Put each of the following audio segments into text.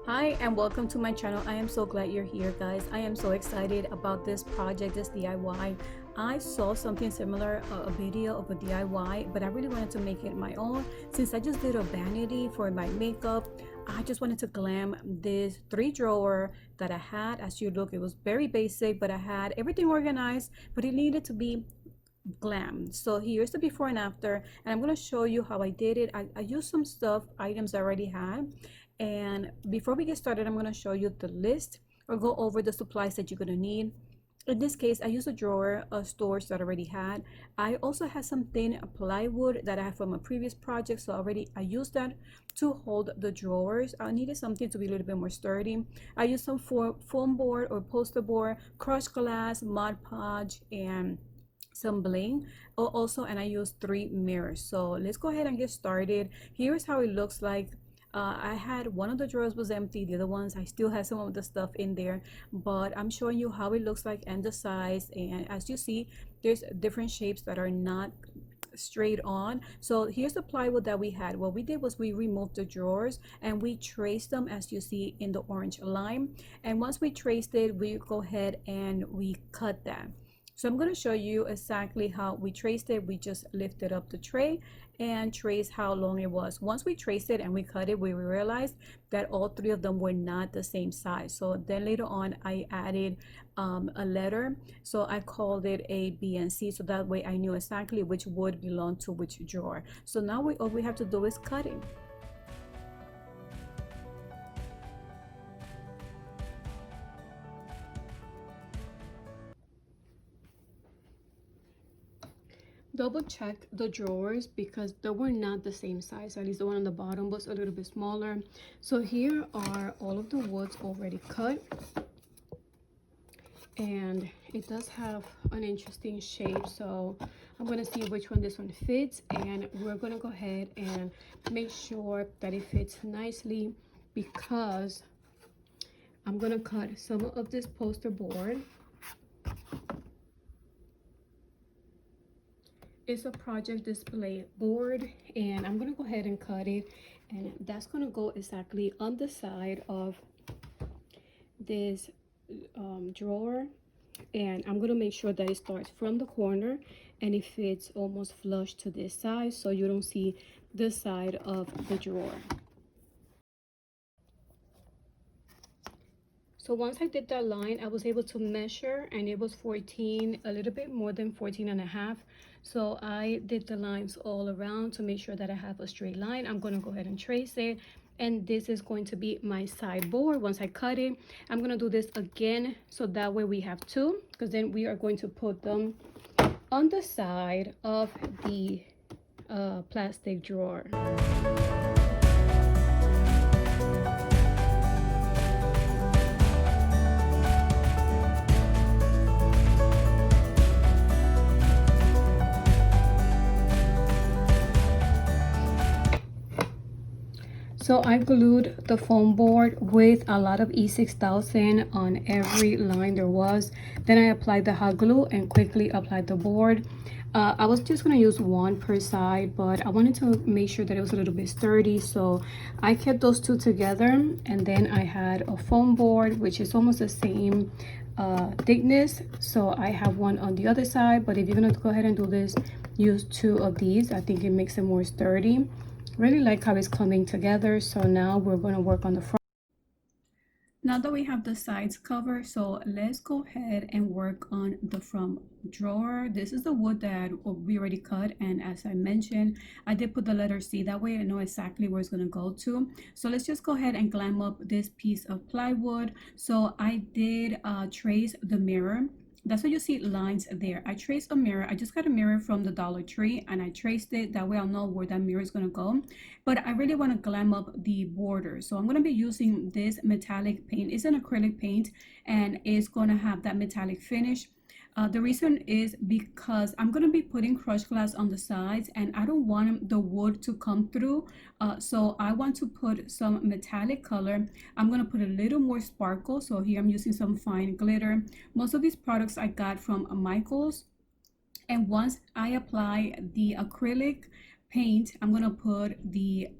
Hi and welcome to my channel. I am so glad you're here, guys. I am so excited about this project, this DIY. I saw something similar, a video of a DIY, but I really wanted to make it my own. Since I just did a vanity for my makeup, I just wanted to glam this 3 drawer that I had. As you look, it was very basic, but I had everything organized, but it needed to be glam. So here's the before and after, and I'm going to show you how I did it. I used some items I already had, and before we get started, I'm going to show you the list or go over the supplies that you're going to need. In this case, I used a drawer of stores that I already had. I also had some thin plywood that I had from a previous project, so I used that to hold the drawers. I needed something to be a little bit more sturdy. I used some foam board or poster board, crushed glass, Mod Podge, and some bling also, and I used 3 mirrors. So let's go ahead and get started. Here's how it looks like. I had one of the drawers was empty, the other ones I still had some of the stuff in there, but I'm showing you how it looks like and the size. And as you see, there's different shapes that are not straight on. So here's the plywood that we had. What we did was we removed the drawers and we traced them, as you see in the orange line. And once we traced it, we go ahead and we cut that. So I'm going to show you exactly how we traced it. We just lifted up the tray and traced how long it was. Once we traced it and we cut it, we realized that all 3 of them were not the same size. So then later on, I added a letter. So I called it A, B, and C. So that way I knew exactly which would belong to which drawer. So now all we have to do is cut it. Double check the drawers because they were not the same size. At least the one on the bottom was a little bit smaller. So here are all of the woods already cut, and it does have an interesting shape. So I'm going to see which one this one fits, and we're going to go ahead and make sure that it fits nicely, because I'm going to cut some of this poster board. It's a project display board, and I'm gonna go ahead and cut it, and that's gonna go exactly on the side of this drawer. And I'm gonna make sure that it starts from the corner and it fits almost flush to this side, so you don't see the side of the drawer. So once I did that line, I was able to measure, and it was 14, a little bit more than 14 and a half. So I did the lines all around to make sure that I have a straight line. I'm going to go ahead and trace it. And this is going to be my sideboard. Once I cut it, I'm going to do this again, so that way we have 2, because then we are going to put them on the side of the plastic drawer. So I glued the foam board with a lot of E6000 on every line there was. Then I applied the hot glue and quickly applied the board. I was just going to use 1 per side, but I wanted to make sure that it was a little bit sturdy. So I kept those 2 together, and then I had a foam board, which is almost the same thickness. So I have one on the other side, but if you're going to go ahead and do this, use 2 of these. I think it makes it more sturdy. Really like how it's coming together. So now we're going to work on the front. Now that we have the sides covered, so let's go ahead and work on the front drawer. This is the wood that we already cut, and as I mentioned, I did put the letter C. That way I know exactly where it's going to go to. So let's just go ahead and glam up this piece of plywood. So I did trace the mirror. That's why you see lines there. I traced a mirror. I just got a mirror from the Dollar Tree, and I traced it. That way I'll know where that mirror is going to go. But I really want to glam up the border. So I'm going to be using this metallic paint. It's an acrylic paint, and it's going to have that metallic finish. The reason is because I'm going to be putting crushed glass on the sides, and I don't want the wood to come through. So I want to put some metallic color. I'm going to put a little more sparkle. So here I'm using some fine glitter. Most of these products I got from Michael's. And once I apply the acrylic paint, I'm going to put the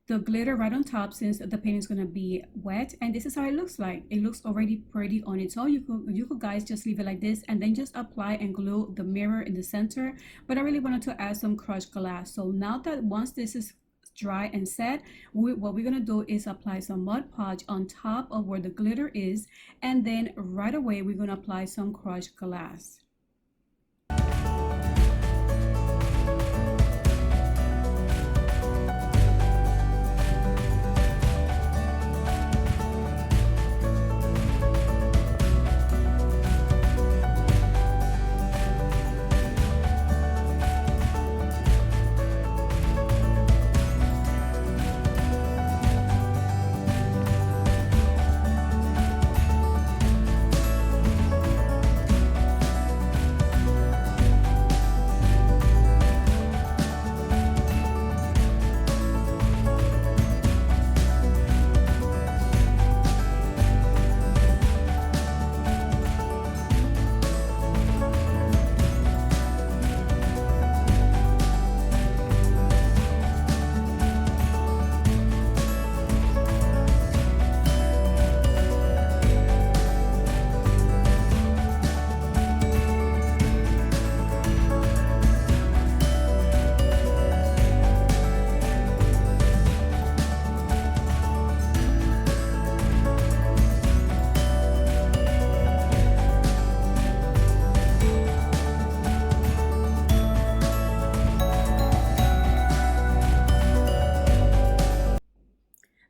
the glitter right on top since the paint is going to be wet, and this is how it looks like. It looks already pretty on its own. You could guys just leave it like this and then just apply and glue the mirror in the center, but I really wanted to add some crushed glass. So now that once this is dry and set, what we're going to do is apply some Mod Podge on top of where the glitter is, and then right away we're going to apply some crushed glass.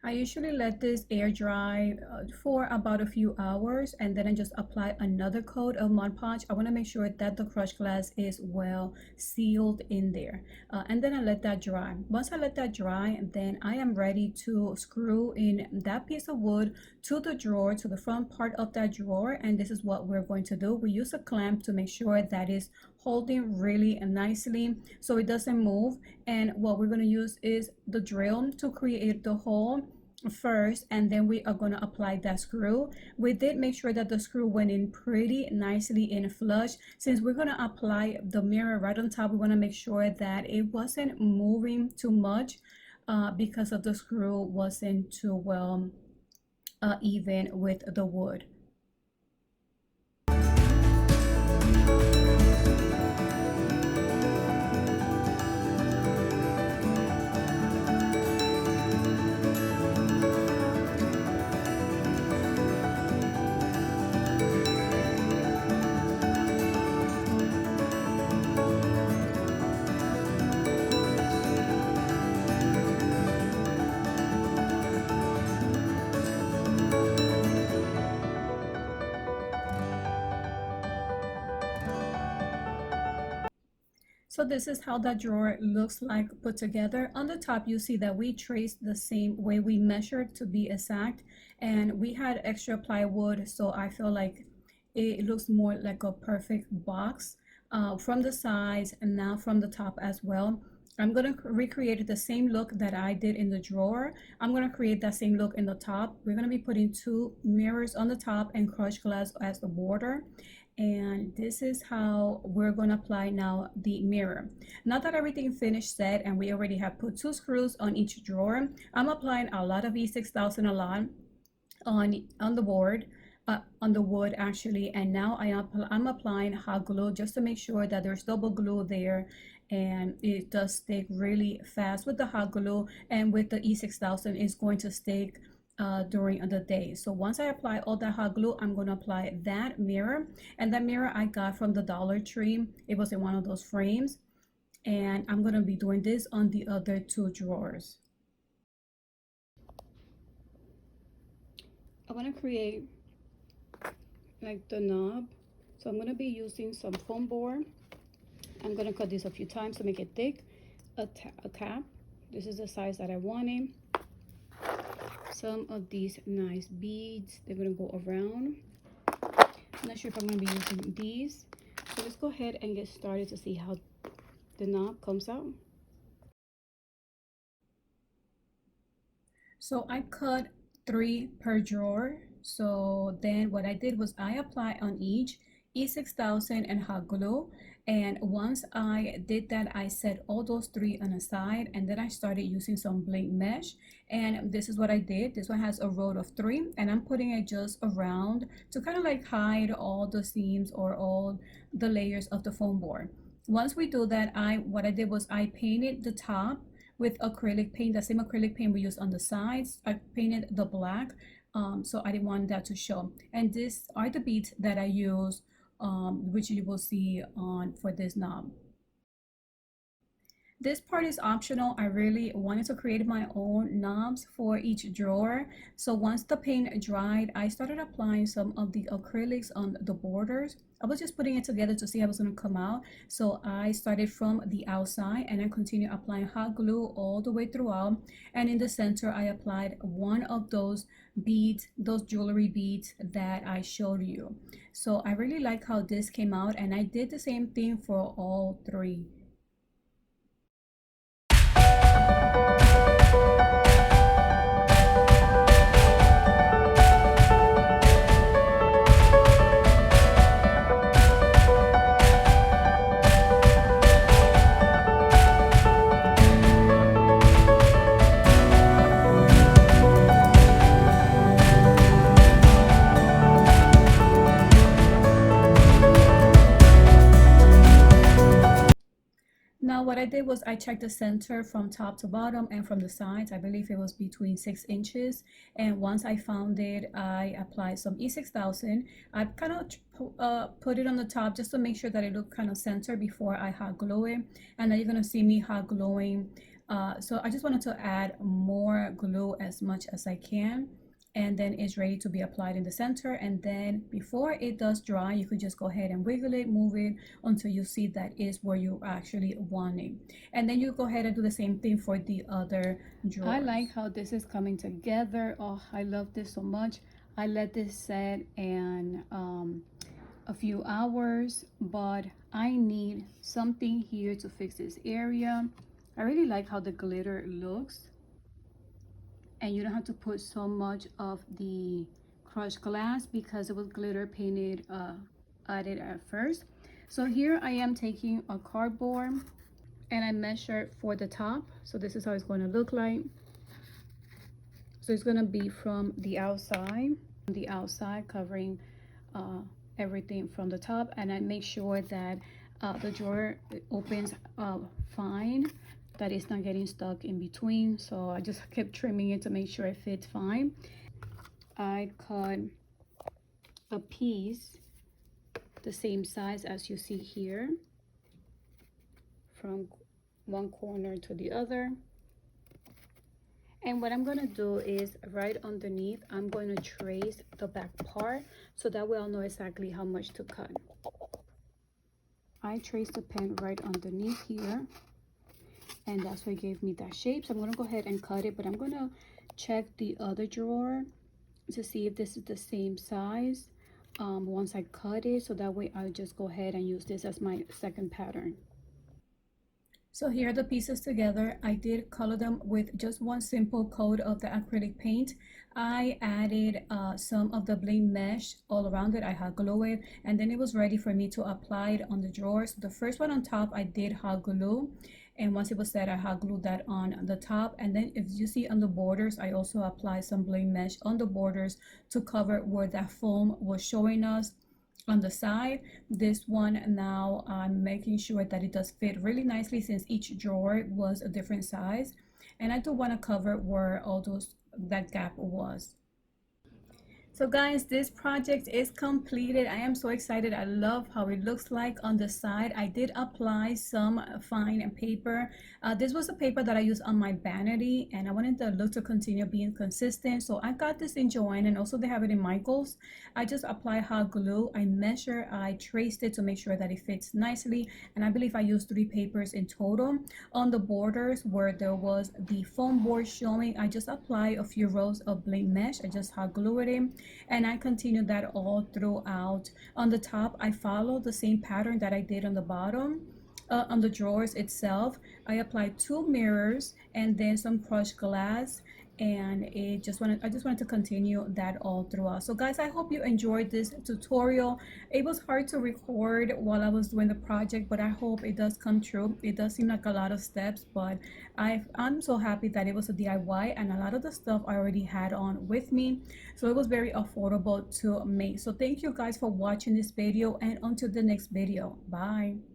I usually let this air dry for about a few hours, and then I just apply another coat of Mod Podge. I want to make sure that the crushed glass is well sealed in there, and then I let that dry. Once I let that dry, then I am ready to screw in that piece of wood to the drawer, to the front part of that drawer, and this is what we're going to do. We use a clamp to make sure that is holding really nicely so it doesn't move, and what we're going to use is the drill to create the hole first, and then we are going to apply that screw. We did make sure that the screw went in pretty nicely and flush. Since we're going to apply the mirror right on top, we want to make sure that it wasn't moving too much because of the screw wasn't too well even with the wood. So this is how that drawer looks like put together. On the top, you see that we traced the same way we measured to be exact, and we had extra plywood, so I feel like it looks more like a perfect box from the sides and now from the top as well. I'm going to recreate the same look that I did in the drawer. I'm going to create that same look in the top. We're going to be putting two mirrors on the top and crushed glass as the border. And this is how we're going to apply now the mirror. Now that everything finished set and we already have put two screws on each drawer, I'm applying a lot of E6000 a lot on the board, on the wood actually, and now I'm applying hot glue just to make sure that there's double glue there and it does stick really fast with the hot glue, and with the E6000 it's going to stick during the day. So once I apply all that hot glue, I'm going to apply that mirror, and that mirror I got from the Dollar Tree. It was in one of those frames, and I'm going to be doing this on the other two drawers. I want to create like the knob, so I'm going to be using some foam board. I'm going to cut this a few times to make it thick. A cap, this is the size that I wanted. Some of these nice beads, they're going to go around. I'm not sure if I'm going to be using these, so let's go ahead and get started to see how the knob comes out. So I cut 3 per drawer. So then what I did was I applied on each E6000 and hot glue, And once I did that, I set all those three on a side, and then I started using some bling mesh. And this is what I did. This one has a row of three, and I'm putting it just around to kind of like hide all the seams or all the layers of the foam board. Once we do that, what I did was I painted the top with acrylic paint, the same acrylic paint we use on the sides. I painted the black, so I didn't want that to show. And these are the beads that I use, which you will see on for this knob. This part is optional. I really wanted to create my own knobs for each drawer. So once the paint dried, I started applying some of the acrylics on the borders. I was just putting it together to see how it was going to come out. So I started from the outside and I continued applying hot glue all the way throughout. And in the center, I applied one of those beads, those jewelry beads that I showed you. So I really like how this came out, and I did the same thing for all three. Now what I did was I checked the center from top to bottom and from the sides. I believe it was between 6 inches. And once I found it, I applied some E6000. I kind of put it on the top just to make sure that it looked kind of centered before I hot glue it. And now you're going to see me hot gluing. So I just wanted to add more glue as much as I can. And then it's ready to be applied in the center. And then before it does dry, you could just go ahead and wiggle it, move it until you see that is where you actually want it. And then you go ahead and do the same thing for the other drawers. I like how this is coming together. Oh, I love this so much. I let this set and a few hours, but I need something here to fix this area. I really like how the glitter looks. And you don't have to put so much of the crushed glass because it was glitter painted added at first. So here I am taking a cardboard and I measured for the top. So this is how it's going to look like. So it's going to be from the outside covering everything from the top, and I make sure that the drawer opens fine, that it's not getting stuck in between. So I just kept trimming it to make sure it fits fine. I cut a piece the same size as you see here from one corner to the other. And what I'm going to do is right underneath, I'm going to trace the back part so that way I'll know exactly how much to cut. I traced the pen right underneath here, and that's what gave me that shape. So I'm going to go ahead and cut it, but I'm going to check the other drawer to see if this is the same size once I cut it, so that way I'll just go ahead and use this as my second pattern. So here are the pieces together. I did color them with just one simple coat of the acrylic paint. I added some of the bling mesh all around it. I hot glue it, and then it was ready for me to apply it on the drawers. The first one on top I did hot glue, and once it was set, I hot glued that on the top. And then if you see on the borders, I also applied some bling mesh on the borders to cover where that foam was showing us on the side. This one now I'm making sure that it does fit really nicely since each drawer was a different size, and I do want to cover where all that gap was. So guys, this project is completed. I am so excited. I love how it looks like on the side. I did apply some fine paper. This was a paper that I used on my vanity, and I wanted the look to continue being consistent. So I got this in Joann, and also they have it in Michael's. I just apply hot glue. I traced it to make sure that it fits nicely, and I believe I used 3 papers in total. On the borders where there was the foam board showing, I just apply a few rows of bling mesh. I just hot glue it in, and I continued that all throughout. On the top, I followed the same pattern that I did on the bottom. On the drawers itself, I applied 2 mirrors and then some crushed glass, and I just wanted to continue that all throughout. So guys, I hope you enjoyed this tutorial. It was hard to record while I was doing the project, but I hope it does come true. It does seem like a lot of steps, but I'm so happy that it was a DIY, and a lot of the stuff I already had on with me, so it was very affordable to make. So thank you guys for watching this video, and until the next video, bye.